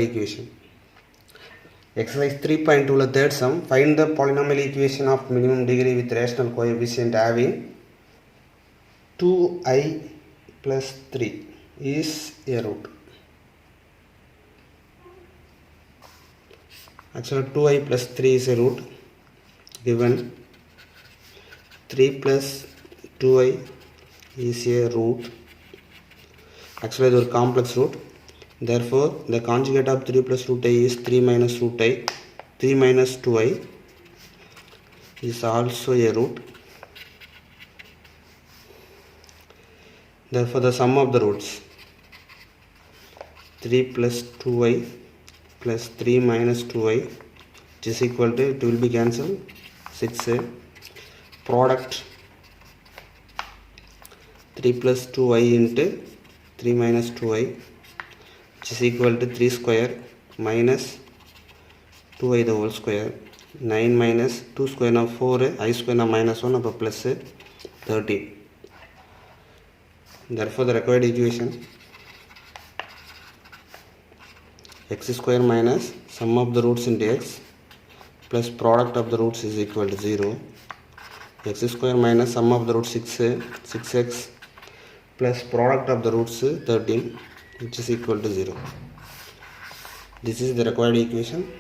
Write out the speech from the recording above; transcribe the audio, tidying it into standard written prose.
equation. Exercise 3.2 third sum. Find the polynomial equation of minimum degree with rational coefficient having 2i plus 3 is a root. Actually 2i plus 3 is a root given 3 plus 2i is a root. Actually it is a complex root. Therefore the conjugate of 3 plus root I is 3 minus root I. 3 minus 2i is also a root. Therefore the sum of the roots 3 plus 2i plus 3 minus 2i, which is equal to, it will be cancelled, 6a. Product 3 plus 2i into 3 minus 2i, which is equal to 3 square minus 2i the whole square. 9 minus 2 square of 4, I square of minus 1 of plus 13. Therefore the required equation x square minus sum of the roots into x plus product of the roots is equal to 0. X square minus sum of the roots 6x plus product of the roots 13, which is equal to 0. This is the required equation.